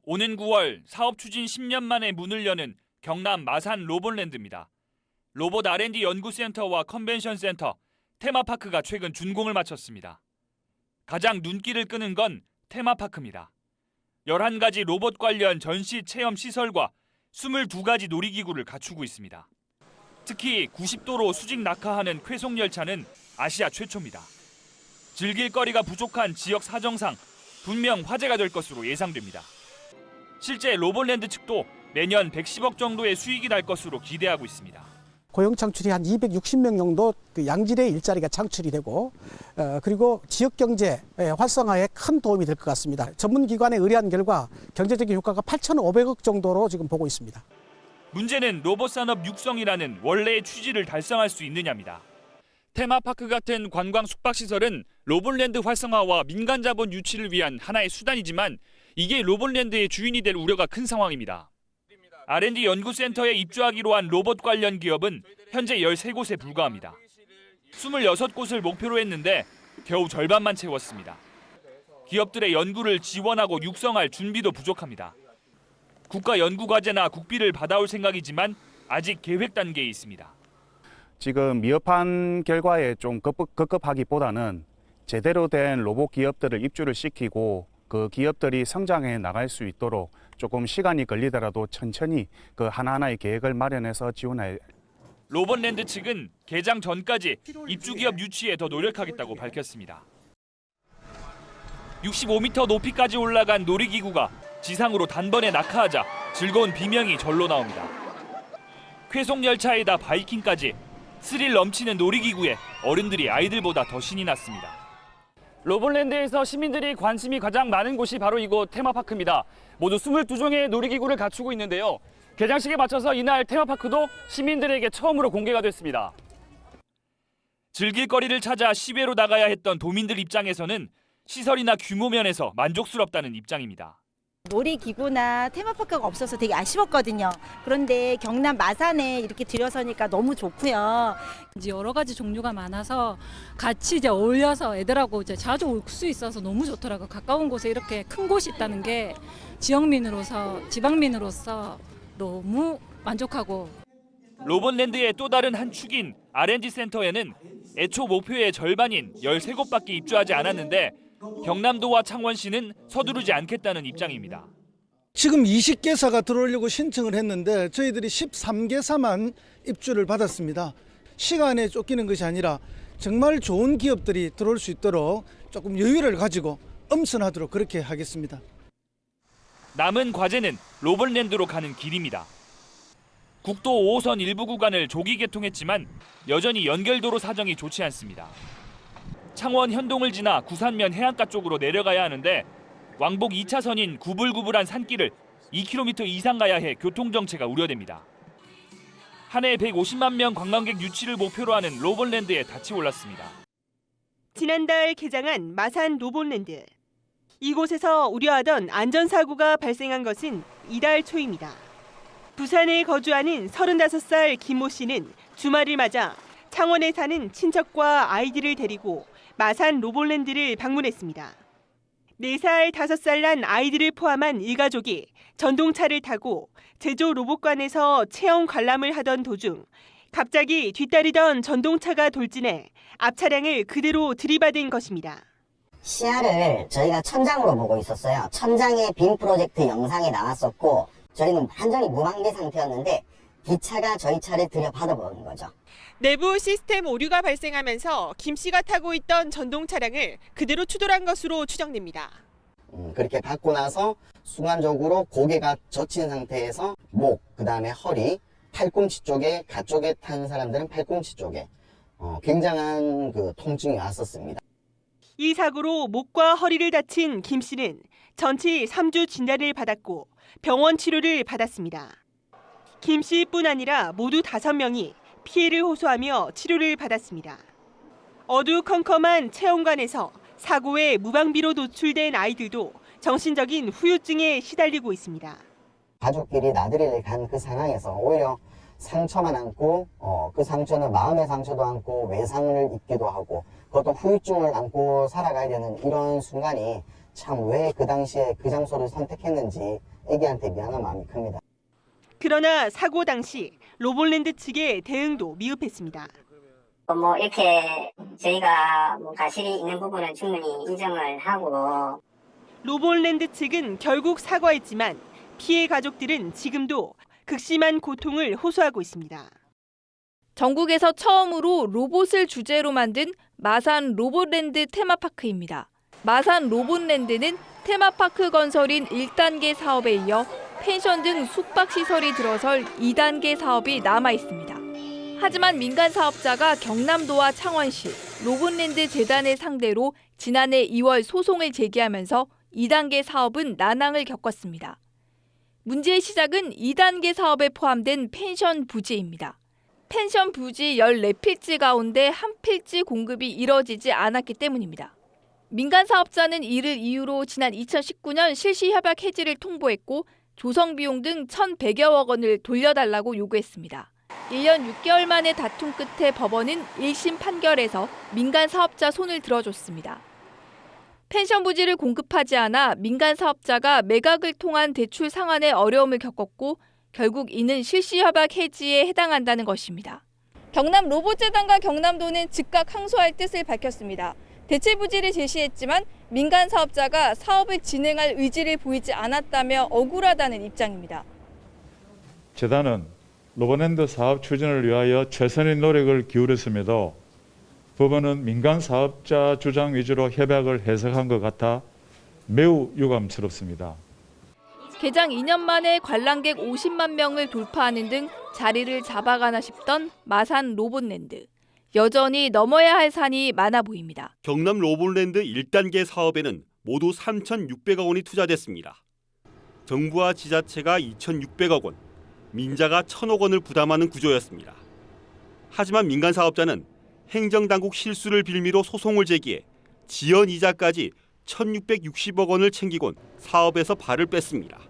오는 9월 사업 추진 10년 만에 문을 여는 경남 마산 로봇랜드입니다. 로봇 R&D 연구센터와 컨벤션 센터, 테마파크가 최근 준공을 마쳤습니다. 가장 눈길을 끄는 건 테마파크입니다. 11가지 로봇 관련 전시 체험 시설과 22가지 놀이기구를 갖추고 있습니다. 특히 90도로 수직 낙하하는 쾌속열차는 아시아 최초입니다. 즐길 거리가 부족한 지역 사정상 분명 화제가 될 것으로 예상됩니다. 실제 로봇랜드 측도 내년 110억 정도의 수익이 날 것으로 기대하고 있습니다. 고용 창출이 한 260명 정도 양질의 일자리가 창출이 되고 그리고 지역 경제 활성화에 큰 도움이 될 것 같습니다. 전문기관에 의뢰한 결과 경제적인 효과가 8,500억 정도로 지금 보고 있습니다. 문제는 로봇 산업 육성이라는 원래의 취지를 달성할 수 있느냐입니다. 테마파크 같은 관광 숙박시설은 로봇랜드 활성화와 민간 자본 유치를 위한 하나의 수단이지만 이게 로봇랜드의 주인이 될 우려가 큰 상황입니다. R&D 연구센터에 입주하기로 한 로봇 관련 기업은 현재 13곳에 불과합니다. 26곳을 목표로 했는데 겨우 절반만 채웠습니다. 기업들의 연구를 지원하고 육성할 준비도 부족합니다. 국가연구과제나 국비를 받아올 생각이지만 아직 계획 단계에 있습니다. 지금 미흡한 결과에 좀 급급하기보다는 제대로 된 로봇 기업들을 입주를 시키고 그 기업들이 성장해 나갈 수 있도록 조금 시간이 걸리더라도 천천히 그 하나하나의 계획을 마련해서 지원할. 로봇랜드 측은 개장 전까지 입주기업 유치에 더 노력하겠다고 밝혔습니다. 65m 높이까지 올라간 놀이기구가 지상으로 단번에 낙하하자 즐거운 비명이 절로 나옵니다. 쾌속열차에다 바이킹까지 스릴 넘치는 놀이기구에 어른들이 아이들보다 더 신이 났습니다. 로봇랜드에서 시민들이 관심이 가장 많은 곳이 바로 이곳 테마파크입니다. 모두 22종의 놀이기구를 갖추고 있는데요. 개장식에 맞춰서 이날 테마파크도 시민들에게 처음으로 공개가 됐습니다. 즐길 거리를 찾아 시외로 나가야 했던 도민들 입장에서는 시설이나 규모 면에서 만족스럽다는 입장입니다. 놀이기구나 테마파크가 없어서 되게 아쉬웠거든요. 그런데 경남 마산에 이렇게 들여서니까 너무 좋고요. 이제 여러 가지 종류가 많아서 같이 이제 어울려서 애들하고 이제 자주 올 수 있어서 너무 좋더라고요. 가까운 곳에 이렇게 큰 곳이 있다는 게 지역민으로서, 지방민으로서 너무 만족하고. 로봇랜드의 또 다른 한 축인 R&D 센터에는 애초 목표의 절반인 13곳밖에 입주하지 않았는데 경남도와 창원시는 서두르지 않겠다는 입장입니다. 지금 20개사가 들어오려고 신청을 했는데 저희들이 13개사만 입주를 받았습니다. 시간에 쫓기는 것이 아니라 정말 좋은 기업들이 들어올 수 있도록 조금 여유를 가지고 엄선하도록 그렇게 하겠습니다. 남은 과제는 로봇랜드로 가는 길입니다. 국도 5호선 일부 구간을 조기 개통했지만 여전히 연결도로 사정이 좋지 않습니다. 창원 현동을 지나 구산면 해안가 쪽으로 내려가야 하는데 왕복 2차선인 구불구불한 산길을 2km 이상 가야 해 교통정체가 우려됩니다. 한 해 150만 명 관광객 유치를 목표로 하는 로봇랜드에 닻이 올랐습니다. 지난달 개장한 마산 로봇랜드. 이곳에서 우려하던 안전사고가 발생한 것은 이달 초입니다. 부산에 거주하는 35살 김모 씨는 주말을 맞아 창원에 사는 친척과 아이들을 데리고 마산 로봇랜드를 방문했습니다. 4살, 5살 난 아이들을 포함한 일가족이 전동차를 타고 제조 로봇관에서 체험 관람을 하던 도중 갑자기 뒤따르던 전동차가 돌진해 앞 차량을 그대로 들이받은 것입니다. 시야를 저희가 천장으로 보고 있었어요. 천장에 빔 프로젝트 영상이 나왔었고 저희는 완전히 무방비 상태였는데 기차가 저희 차를 들여받아버린 거죠. 내부 시스템 오류가 발생하면서 김 씨가 타고 있던 전동 차량을 그대로 추돌한 것으로 추정됩니다. 그렇게 받고 나서 순간적으로 고개가 젖힌 상태에서 목, 그다음에 허리, 팔꿈치 쪽에 가쪽에 탄 사람들은 팔꿈치 쪽에 굉장한 그 통증이 왔었습니다. 이 사고로 목과 허리를 다친 김 씨는 전치 3주 진단을 받았고 병원 치료를 받았습니다. 김 씨뿐 아니라 모두 5명이 피해를 호소하며 치료를 받았습니다. 어두컴컴한 체험관에서 사고에 무방비로 노출된 아이들도 정신적인 후유증에 시달리고 있습니다. 가족끼리 나들이를 간 그 상황에서 오히려 상처만 안고 그 상처는 마음의 상처도 안고 외상을 입기도 하고 그것도 후유증을 안고 살아가야 되는 이런 순간이 참 왜 그 당시에 그 장소를 선택했는지 애기한테 미안한 마음이 큽니다. 그러나 사고 당시 로볼랜드 측의 대응도 미흡했습니다. 뭐 이렇게 저희가 뭐 과실이 있는 부분은 충분히 인정을 하고 로볼랜드 측은 결국 사과했지만 피해 가족들은 지금도 극심한 고통을 호소하고 있습니다. 전국에서 처음으로 로봇을 주제로 만든 마산 로봇랜드 테마파크입니다. 마산 로봇랜드는 테마파크 건설인 1단계 사업에 이어 펜션 등 숙박시설이 들어설 2단계 사업이 남아 있습니다. 하지만 민간 사업자가 경남도와 창원시, 로봇랜드 재단을 상대로 지난해 2월 소송을 제기하면서 2단계 사업은 난항을 겪었습니다. 문제의 시작은 2단계 사업에 포함된 펜션 부지입니다. 펜션 부지 14필지 가운데 한 필지 공급이 이뤄지지 않았기 때문입니다. 민간 사업자는 이를 이유로 지난 2019년 실시 협약 해지를 통보했고 조성 비용 등 1,100여억 원을 돌려달라고 요구했습니다. 1년 6개월 만의 다툼 끝에 법원은 1심 판결에서 민간 사업자 손을 들어줬습니다. 펜션 부지를 공급하지 않아 민간 사업자가 매각을 통한 대출 상환에 어려움을 겪었고 결국 이는 실시협약 해지에 해당한다는 것입니다. 경남 로봇재단과 경남도는 즉각 항소할 뜻을 밝혔습니다. 대체 부지를 제시했지만 민간 사업자가 사업을 진행할 의지를 보이지 않았다며 억울하다는 입장입니다. 재단은 로봇랜드 사업 추진을 위하여 최선의 노력을 기울였음에도 법원은 민간 사업자 주장 위주로 협약을 해석한 것 같아 매우 유감스럽습니다. 개장 2년 만에 관람객 50만 명을 돌파하는 등 자리를 잡아가나 싶던 마산 로봇랜드. 여전히 넘어야 할 산이 많아 보입니다. 경남 로봇랜드 1단계 사업에는 모두 3,600억 원이 투자됐습니다. 정부와 지자체가 2,600억 원, 민자가 1,000억 원을 부담하는 구조였습니다. 하지만 민간 사업자는 행정당국 실수를 빌미로 소송을 제기해 지연 이자까지 1,660억 원을 챙기곤 사업에서 발을 뺐습니다.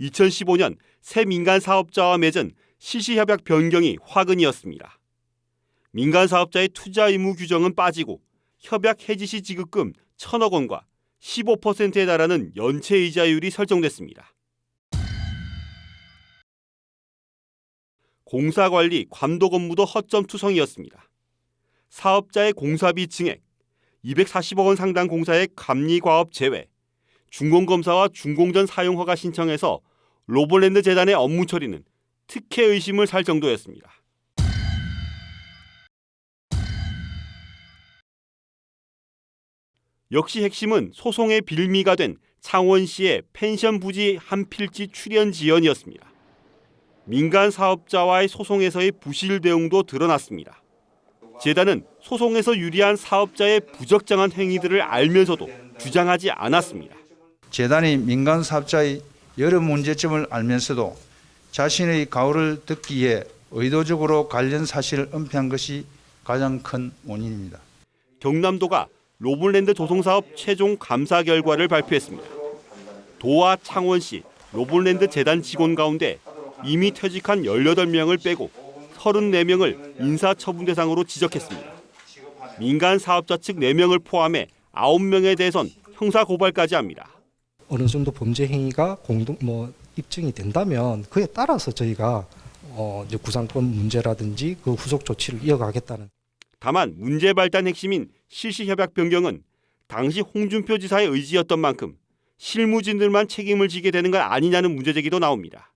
2015년 새 민간 사업자와 맺은 실시협약 변경이 화근이었습니다. 민간 사업자의 투자 의무 규정은 빠지고 협약 해지 시 지급금 1,000억 원과 15%에 달하는 연체 이자율이 설정됐습니다. 공사관리, 감독 업무도 허점투성이었습니다. 사업자의 공사비 증액, 240억 원 상당 공사의 감리과업 제외, 준공검사와 준공전 사용허가 신청에서 로봇랜드 재단의 업무 처리는 특혜 의심을 살 정도였습니다. 역시 핵심은 소송의 빌미가 된 창원시의 펜션 부지 한 필지 출연 지연이었습니다. 민간 사업자와의 소송에서의 부실 대응도 드러났습니다. 재단은 소송에서 유리한 사업자의 부적정한 행위들을 알면서도 주장하지 않았습니다. 재단이 민간 사업자의 여러 문제점을 알면서도 자신의 가오를 듣기 위해 의도적으로 관련 사실을 은폐한 것이 가장 큰 원인입니다. 경남도가 로봇랜드 조성사업 최종 감사 결과를 발표했습니다. 도와 창원시 로봇랜드 재단 직원 가운데 이미 퇴직한 18명을 빼고 34명을 인사처분 대상으로 지적했습니다. 민간 사업자 측 4명을 포함해 9명에 대해선 형사고발까지 합니다. 어느 정도 범죄 행위가 입증이 된다면 그에 따라서 저희가 이제 구상권 문제라든지 그 후속 조치를 이어가겠다는. 다만 문제 발단 핵심인 실시협약 변경은 당시 홍준표 지사의 의지였던 만큼 실무진들만 책임을 지게 되는 것 아니냐는 문제 제기도 나옵니다.